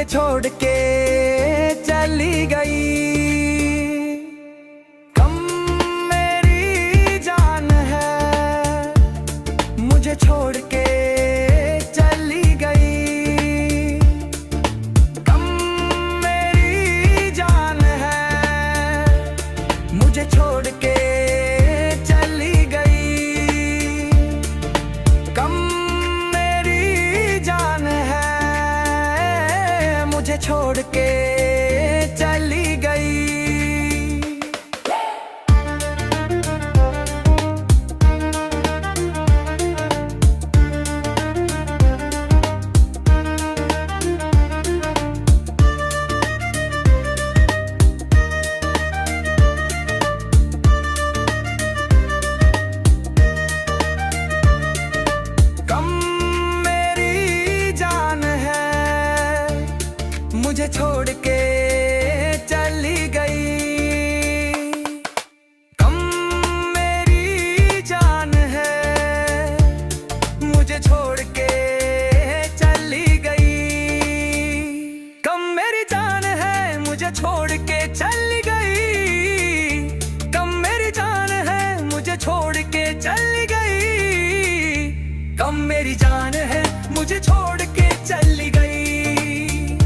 मुझे छोड़ के चली गई। कम मेरी जान है, मुझे छोड़ के चली गई। कम मेरी जान है, मुझे छोड़ के चली गई। कम मेरी जान है, मुझे छोड़ के चली गई। कम मेरी जान है, मुझे छोड़ के चली गई। कम मेरी जान है, मुझे छोड़ के चली गई। कम मेरी जान है, मुझे छोड़ के चली गई। कम मेरी जान है, मुझे छोड़ के चली गई। कम मेरी जान है, मुझे छोड़ के चली गई।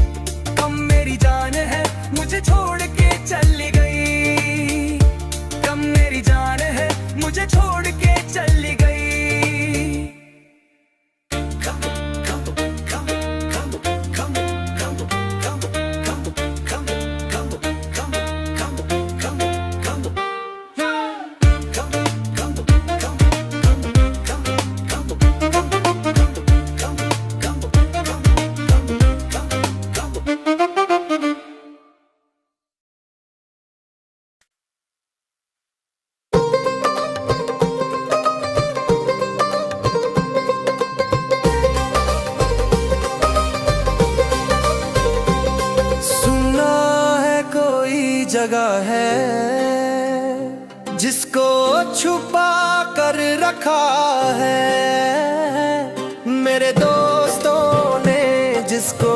कम मेरी जान है, मुझे छोड़ के चली गई। कम मेरी जान है, मुझे छोड़ के चली गई। सुना है कोई जगह है जिसको छुपा कर रखा है मेरे दोस्तों ने, जिसको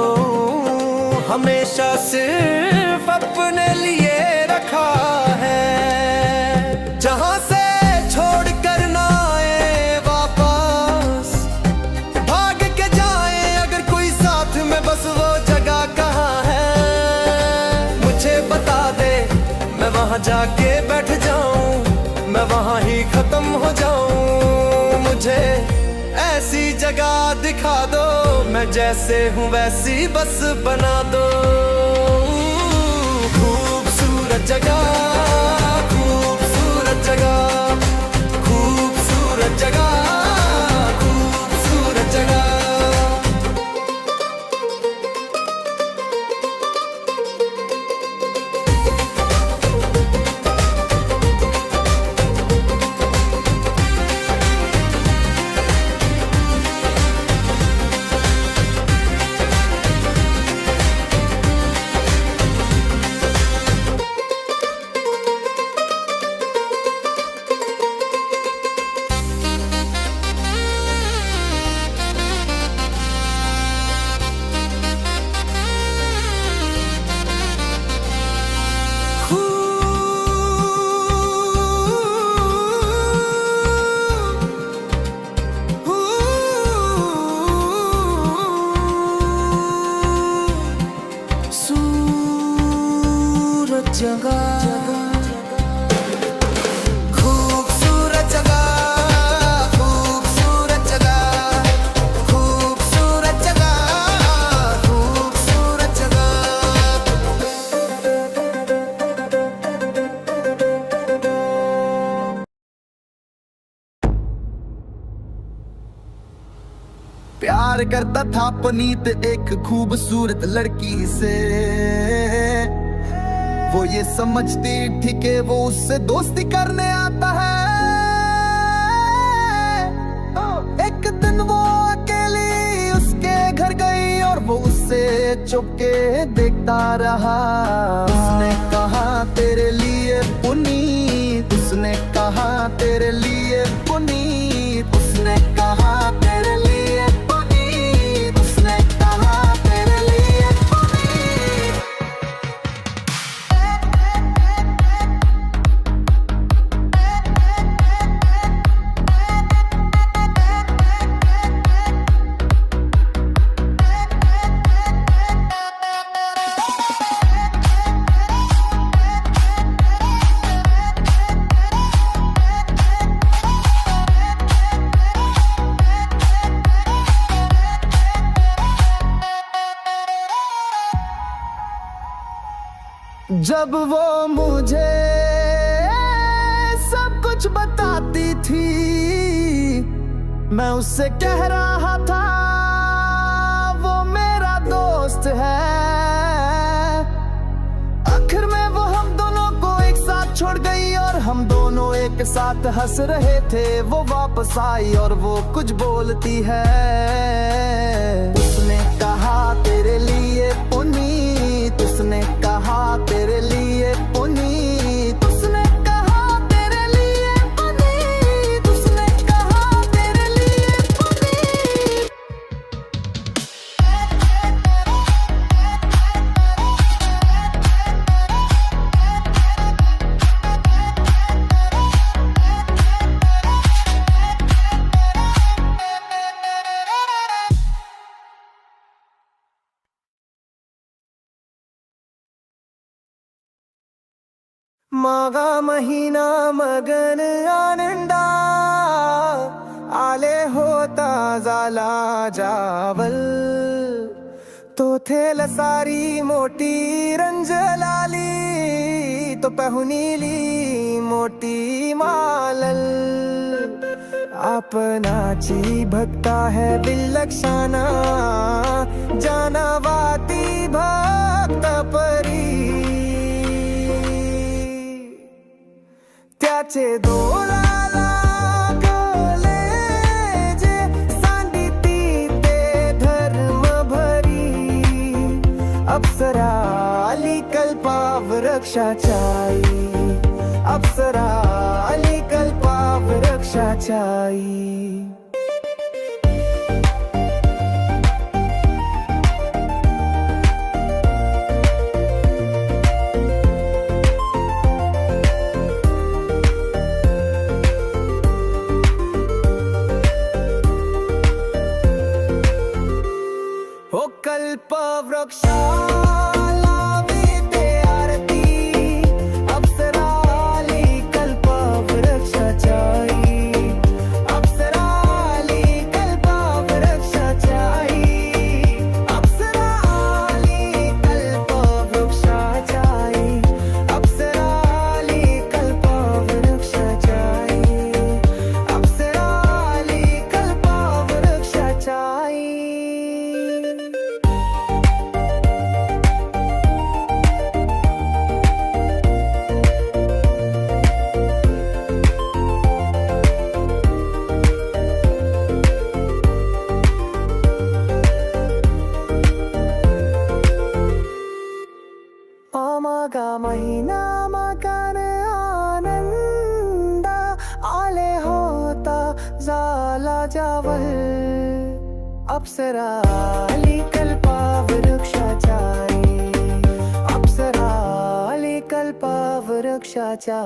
हमेशा सिर्फ अपने लिए रखा है। जहां से छोड़ कर ना आए वापस, भाग के जाए अगर कोई साथ में, बस वो जगह कहाँ है मुझे बता दे। मैं वहां जाके बैठ जाऊं, मैं वहां ही खत्म हो जाऊं। मुझे ऐसी जगह दिखा दो, मैं जैसे हूँ वैसी बस बना दो। खूबसूरत जगह, खूबसूरत जगह, खूबसूरत जगह, खूबसूरत जगह। खूबसूरत जगह, खूबसूरत जगह, खूबसूरत जगह, खूबसूरत जगह। प्यार करता था पनीत एक खूबसूरत लड़की से, वो ये समझती थी कि वो उससे दोस्ती करने आता है। एक दिन वो अकेली उसके घर गई और वो उससे चुपके देखता रहा। उसने कहा तेरे लिए पुनीत, उसने कहा तेरे लिए पुनीत, उसने कहा तेरे लिए पुनीत, उसने कहा तेरे लिए पुनीत। जब वो मुझे सब कुछ बताती थी, मैं उससे कह रहा था वो मेरा दोस्त है। आखिर में वो हम दोनों को एक साथ छोड़ गई और हम दोनों एक साथ हंस रहे थे। वो वापस आई और वो कुछ बोलती है। उसने कहा तेरे लिए पुनीत, उसने कहा तेरे लिए पुनीत, उसने कहा तेरे लिए पुनीत, उसने कहा तेरे लिए पुनीत। माघा महिना मगन आनंदा, आले होता झाला जावल, तो थेल सारी मोठी रंजलाली, तो पहुनीली मोठी मालल। आपणाची भक्ता है विलक्षणा, जानवाती भक्त परी, त्याचे डोळाला गले जे सांडिती ते धर्म भरी। अप्सरा आली कल्पवृक्षाची, अप्सरा आली कल्पवृक्षाची। ओ कल्पवृक्षाला विते आरती, अप्सरा आली कल्पवृक्षाची, अप्सरा आली कल्पवृक्षाची, अप्सरा आली कल्पवृक्षाची, अप्सरा आली कल्पवृक्षाची, अप्सरा आली कल्पवृक्षाची। माघा महिना मगन आनंद, आले होता झाला जावल, अप्सरा आली कल्पवृक्षाची, अप्सरा आली कल्पवृक्षाची।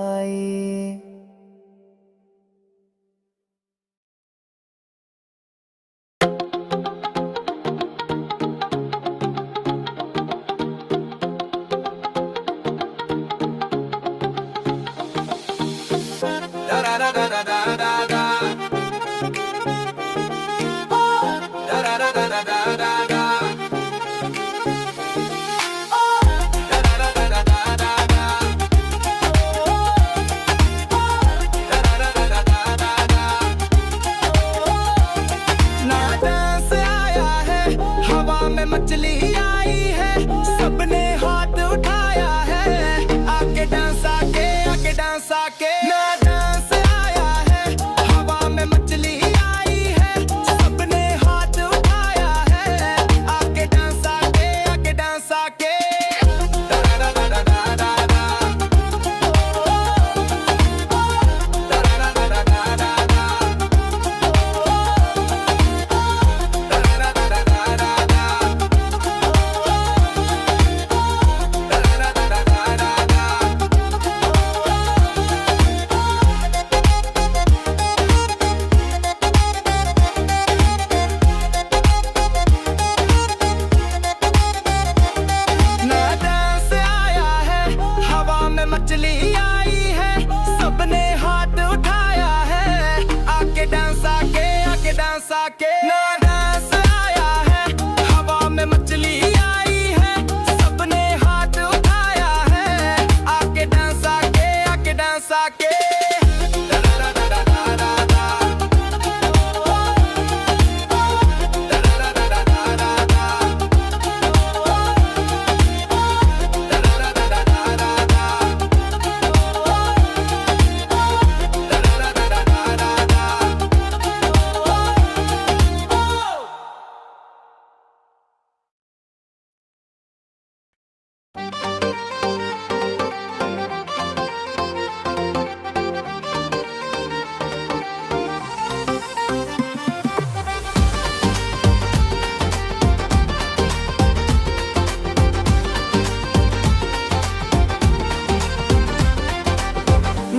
बरसा के।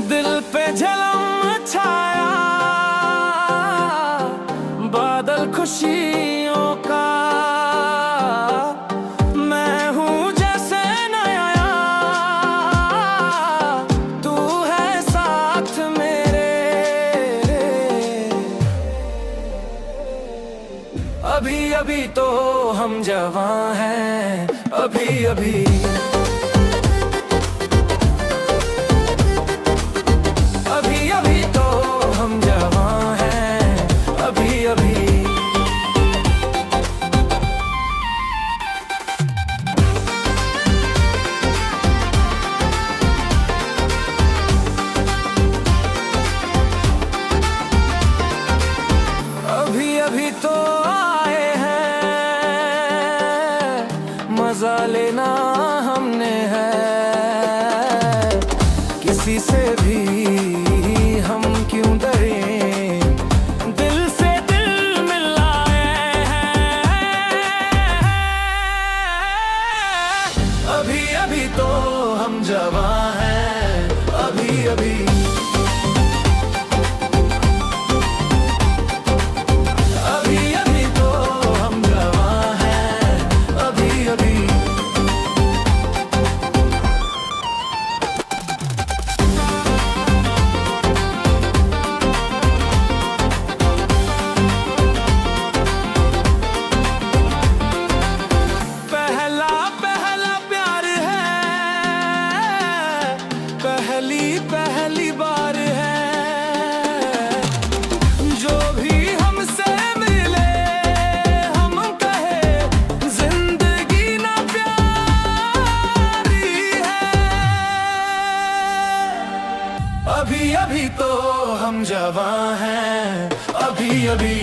दिल पे झलम छाया बादल खुशियों का, मैं हूँ जैसे नया, तू है साथ मेरे। अभी अभी तो हम जवां हैं, अभी अभी अभी तो आए हैं, मजा लेना हमने है, किसी से भी हम क्यों डरें, दिल से दिल मिलाए हैं। अभी अभी तो हम जवां हैं, अभी अभी पहली बार है, जो भी हमसे मिले हम कहे जिंदगी ना प्यारी है। अभी अभी तो हम जवां हैं, अभी अभी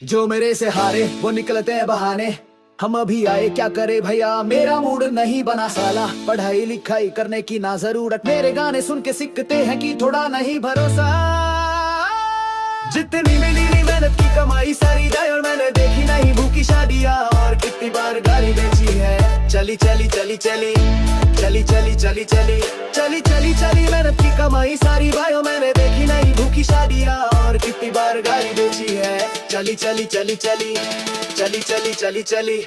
जो मेरे से हारे वो निकलते हैं बहाने, हम अभी आए क्या करे भैया, मेरा मूड नहीं बना साला, पढ़ाई लिखाई करने की ना जरूरत, मेरे गाने सुन के सीखते हैं कि थोड़ा नहीं भरोसा। जितनी मिली मेहनत की कमाई सारी जाए और मैंने देखी नहीं भूखी शादियाँ, और कितनी बार गाड़ी बेची है। चली चली चली चली चली चली चली चली चली चली चली मेहनत की कमाई सारी भाइयों, मैंने देखी नहीं भूखी शादियाँ, और कितनी बार गाड़ी बेची है। चली चली चली चली चली चली चली चली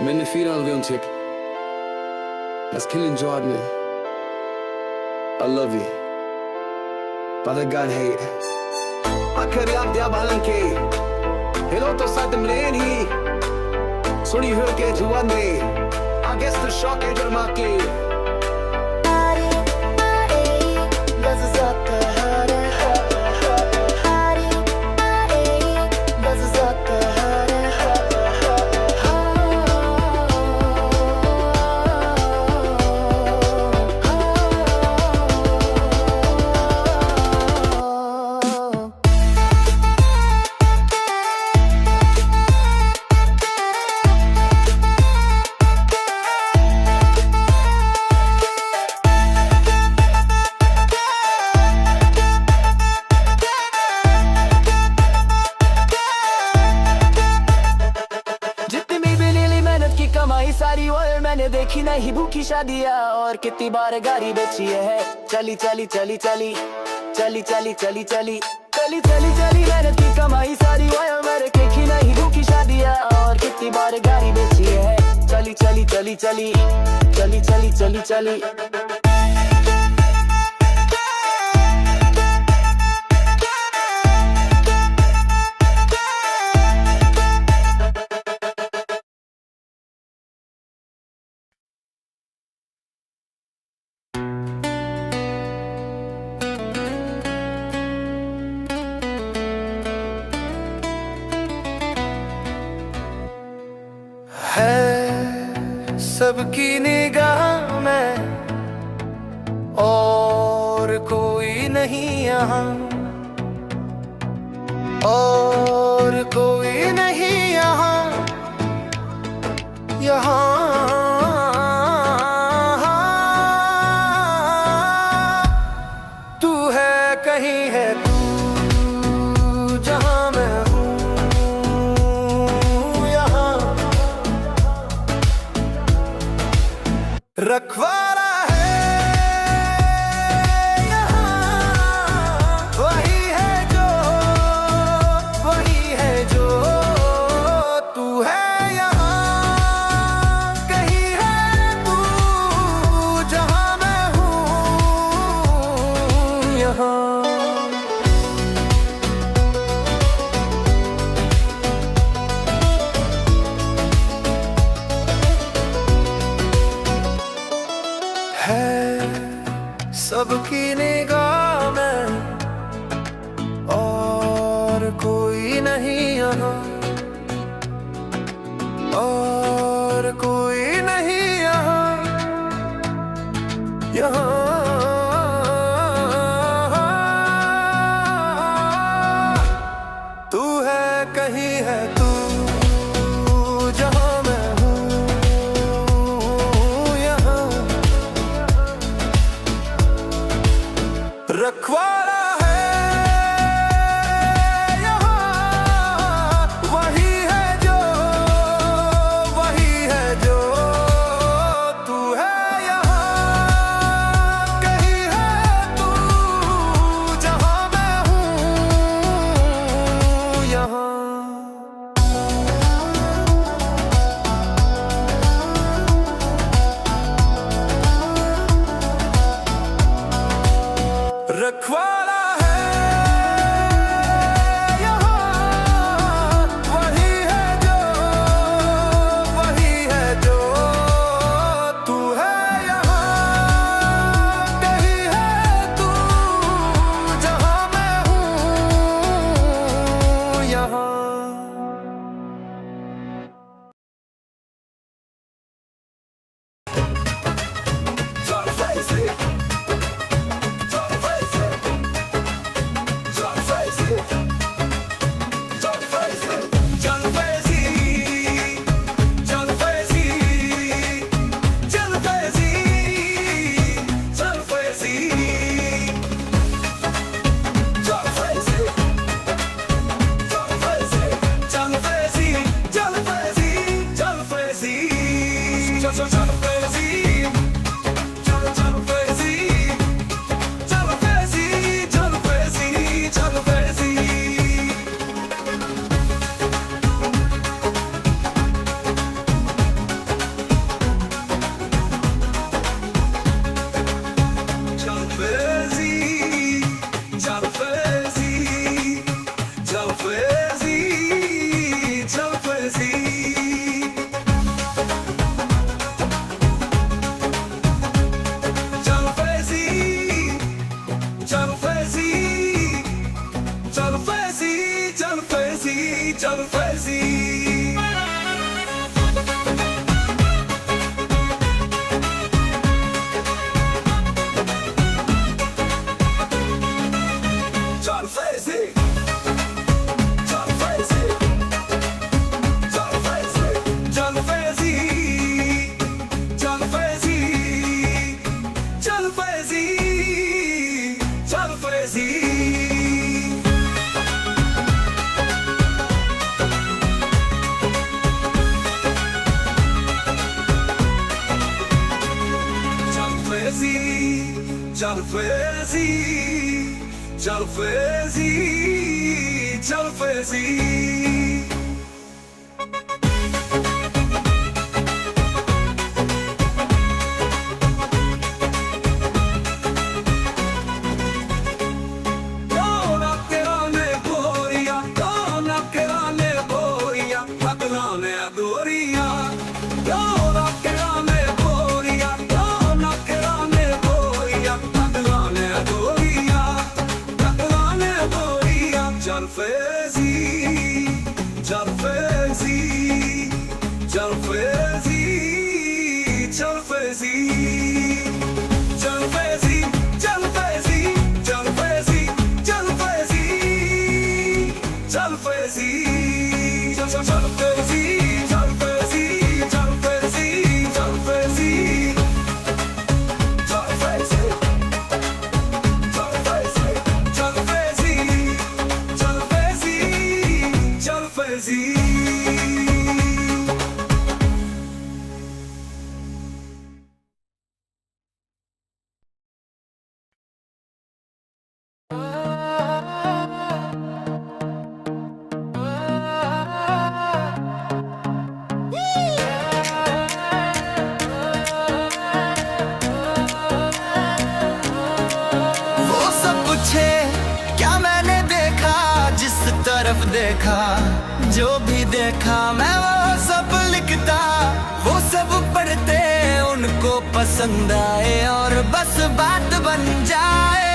Meine Feder und Tick. That's killing Jordan. I love you. But I got hate. आखिर याद दिया बालन के हिलो तो साथ मरेन ही सुनी हुई के जुआन में I guess the shock है जरमा के भूखी शादियाँ और कितनी बार गाड़ी बेची है। चली चली चली चली चली चली चली चली चली चली चली मेहनत की कमाई सारी वाया मेरे देखी नहीं भूखी शादियाँ और कितनी बार गाड़ी बेची है। चली चली चली चली चली चली चली चली है सबकी निगाह में और कोई नहीं यहाँ, और कोई नहीं यहाँ यहाँ तू है कहीं है तू जहाँ मैं हूँ यहाँ रखवाला है यहाँ वही है जो तू है यहाँ कहीं है तू जहाँ मैं हूँ यहाँ सबकी निगाह में और कोई नहीं यहाँ, और कोई नहीं यहाँ यहाँ तू है कहीं है तू जहाँ मैं हूँ यहाँ रखवाला है यहाँ वही है जो तू है यहाँ कहीं है तू जहाँ मैं हूँ यहाँ रखवाला है यहाँ वही है जो तू है यहाँ कहीं है तू जहाँ मैं हूँ यहाँ चल फेजी चल फेजी चल फेजी तरफ देखा जो भी देखा मैं वो सब लिखता, वो सब पढ़ते उनको पसंद आए और बस बात बन जाए।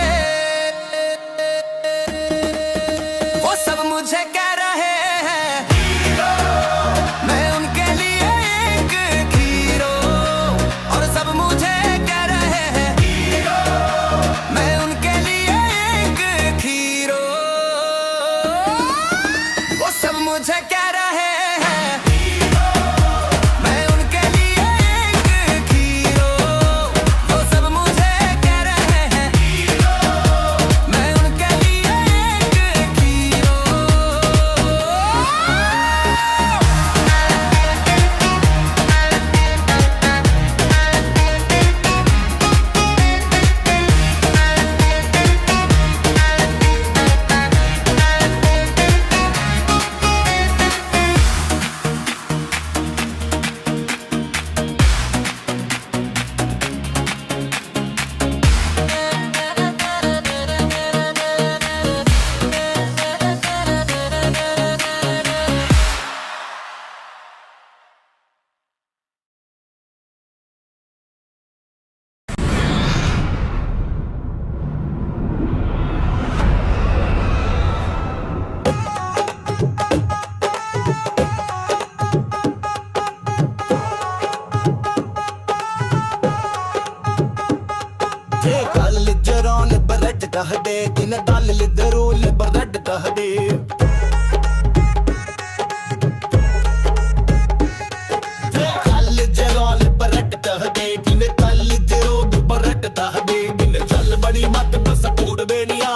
वो सब मुझे कह रहे हैं मैं उनके लिए एक हीरो, और सब मुझे कह रहे हैं मैं उनके लिए एक हीरो। वो सब मुझे कह रहे हैं मैं उनके लिए एक हीरो, वो सब मुझे कह रहे हैं मैं उनके लिए एक हीरो। दहदे दिन दल लिदरूल बरड दहदे कल जरोल बरड दहदे दिन दल लिदरूल बरड दहदे दिन चल बड़ी मत बस कूड़ बेनिया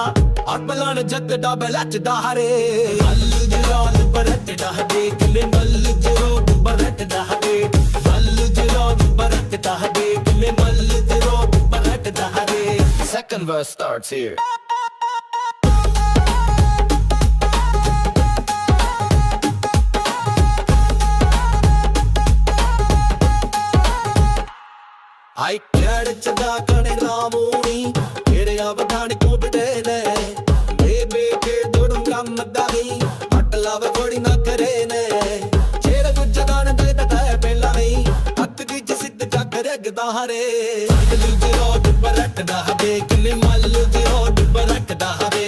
अकबलान जग दा बलच दाहरे कल जरोल बरड दहदे दिन दल लिदरूल बरड दहदे कल जरोल बरड दहदे दिन दल लिदरूल बरड दहदे। Second verse starts here. I cared chada kane ramuni kere avadhan ko bidene bebe ke dodum kam dai atlav kodi na kare ne chera gujjadan de ta pella nahi hat ki jisid jag regda hare dil jirod barakda habe kile mal jirod barakda habe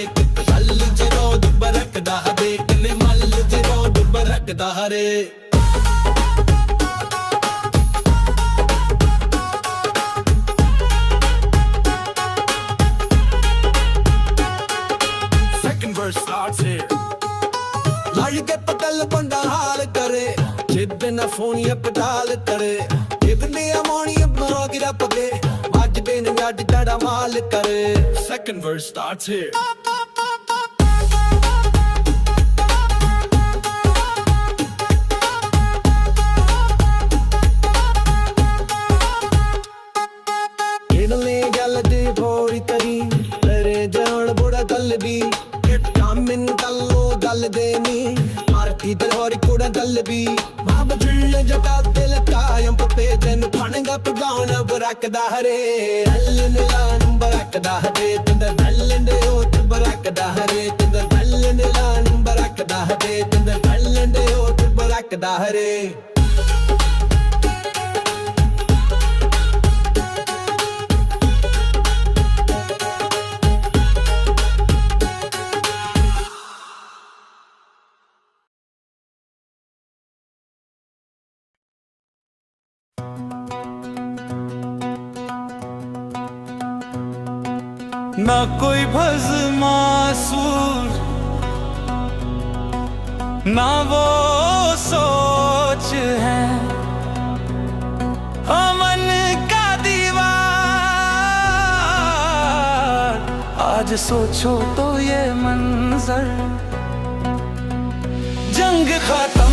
hal jirod barakda habe kile mal jirod barakda hare। लाल के पतल बंदा हाल करे जिद न फोनी पटाल करे इतने अमोनी बरो गिरा पगे आज बेन गाड़ी डड़ा माल करे। Second verse starts here. इनले गल दी भोर चोरी करी तेरे जान बुड़ा गल भी कामिन कल्लो गल देनी मारती दरहोरी कुड़ा गल भी बाब जुल्ले जटा दिल कायम पे जन खानेगा पगाना बरकदा हरे अल्लन लान बरकदा हरे तंदर अल्लन दे ओट बरकदा हरे तंदर अल्लन लान बरकदा हरे तंदर अल्लन दे ओट बरकदा हरे ना कोई भस्मासुर ना वो सोच है अमन का दीवार आज सोचो तो ये मंजर जंग खत्म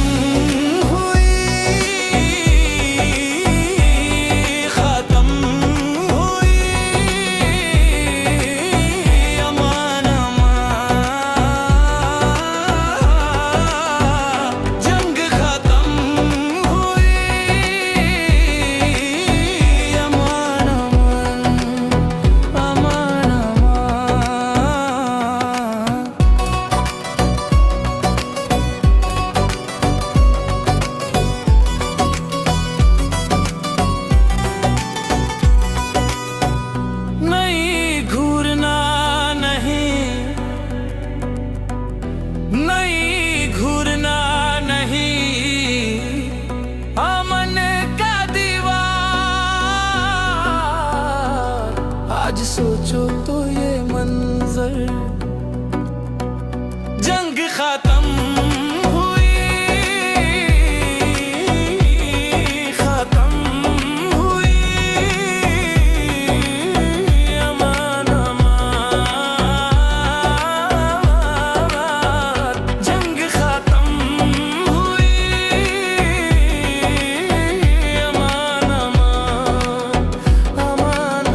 आज सोचो तो ये मंजर जंग खत्म हुई अमान अमान जंग खत्म हुई अमान अमान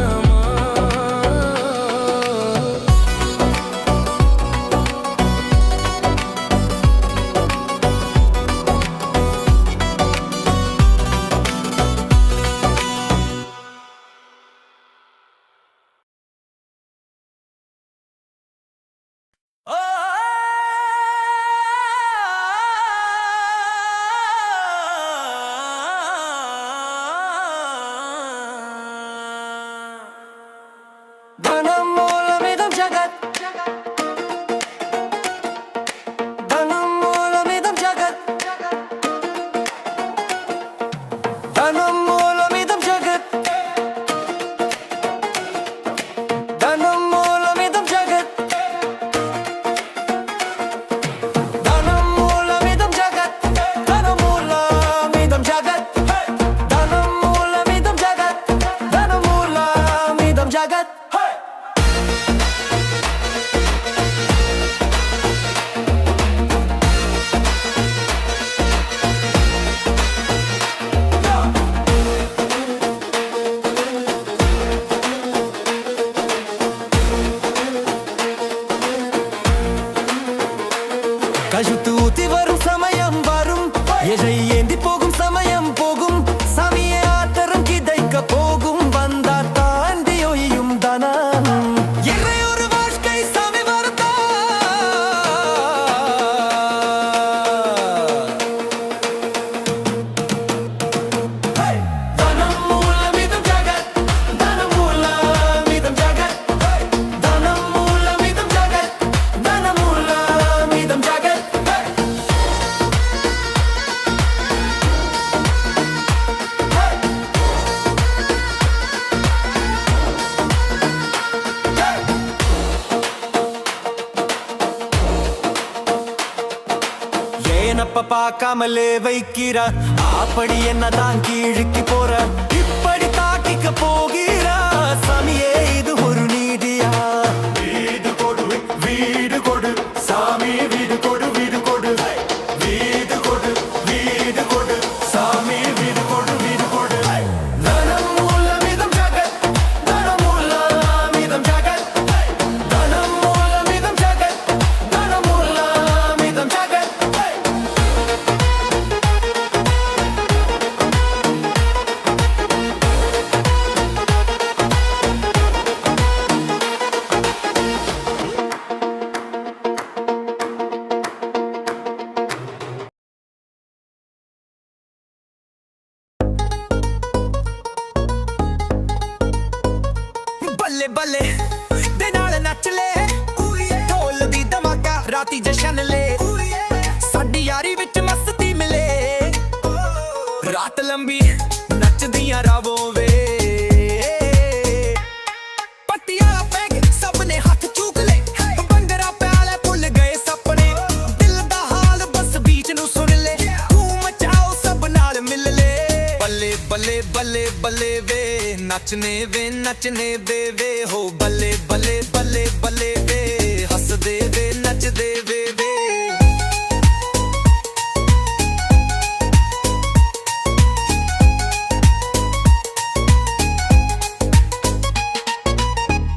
धनमूलमिदं जगत् धनमूलमिदं जगत् धनमूलमिदं जगत् धनमूलमिदं जगत् धनमूलमिदं जगत् धनमूलमिदं जगत् धनमूलमिदं जगत् धनमूलमिदं जगत् கழுத்தூத்தி வரும் சமயம் வரும் எதை ஏந்தி போகும் சமயம் போகும் சாமியை ஆத்தரம் கிதைக்க போகும் வந்தா தாண்டி ஒய்யும் தனம் இறை ஒரு வாழ்க்கை சாமி வருதா தனம் மூலமிதம் ஜகத் தனம் மூலமிதம் ஜகத் தனம் மூலமிதம் ஜகத் தனம் மூலமிதம் ஜகத் ஏனப்ப பார்க்காமலே வைக்கிற அப்படி என்னதான் கீழுக்கு போற இப்படி தாக்கிக்க போகிற சாமியே இது ஒரு நீதியா வீடு கொடு சாமி வீடு கொடு வீடு கொடு சாமி வீடு கொடு தனம் மூலமிதம் ஜகத் தனம் மூலமிதம் ஜகத் ਰਾਤੀ ਜਸ਼ਨ ਲੈ ਸਾਡੀ ਯਾਰੀ ਵਿੱਚ ਮਸਤੀ ਮਿਲੇ ਰਾਤ ਲੰਬੀ ਨੱਚਦੀਆਂ ਰਾਵੋਂ ਵੇ ਪੱਟੀਆਂ ਪੈਗ ਸਭ ਨੇ ਹੱਥ ਚੂਕ ਲੈ ਬੰਗਰਾ ਪਿਆਲੇ ਭੁੱਲ ਗਏ ਸਪਨੇ ਦਿਲ ਦਾ ਹਾਲ ਬਸ ਬੀਚ ਨੂੰ ਸੁਣ ਲੈ ਤੂੰ ਮਚਾਓ ਸਭ ਨਾਲ ਮਿਲ ਲੈ ਬੱਲੇ ਬੱਲੇ ਬੱਲੇ ਬੱਲੇ ਵੇ ਨੱਚਨੇ ਵੇ ਹੋ ਬੱਲੇ ਬੱਲੇ ਬੱਲੇ ਬੱਲੇ ਵੇ ਹੱਸਦੇ ਵੇ ਨੱਚਦੇ ਵੇ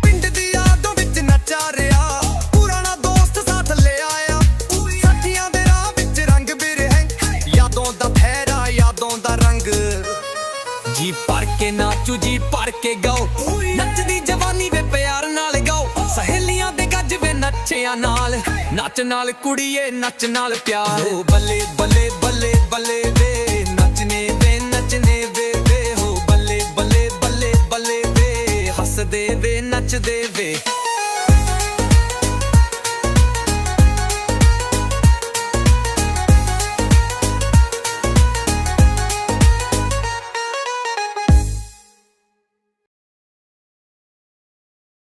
ਪਿੰਡ ਦੀ ਯਾਦੋਂ ਵਿੱਚ ਨੱਚਾ ਰਿਹਾ ਪੁਰਾਣਾ ਦੋਸਤ ਸਾਥ ਲੈ ਆਇਆ ਸਾਥੀਆਂ ਦੇ ਰਾਹ ਵਿੱਚ ਰੰਗ ਬਿਰਹਿ ਯਾਦੋਂ ਦਾ ਫਹਿਰਾ ਯਾਦੋਂ ਦਾ ਰੰਗ ਜੀ ਭਰ ਕੇ ਨਾਚੂ ਜੀ ਭਰ ਕੇ ਗਾਓ ਨੱਚਦੀ ਜਵਾਨੀ ਵੇ ਪਿਆਰ ਨਾਲ ਗਾਓ ਸਹੇਲੀਆਂ ਦੇ ਗੱਜ ਵੇ ਨੱਚਿਆਂ ਨਾਲ ਨੱਚ ਨਾਲ ਕੁੜੀਏ ਨੱਚ ਨਾਲ ਪਿਆਰ ਹੋ ਬੱਲੇ ਬੱਲੇ ਬੱਲੇ ਬੱਲੇ ਵੇ ਨੱਚਨੇ ਵੇ ਹੋ ਬੱਲੇ ਬੱਲੇ ਬੱਲੇ ਬੱਲੇ ਵੇ ਹੱਸਦੇ ਵੇ ਨੱਚਦੇ ਵੇ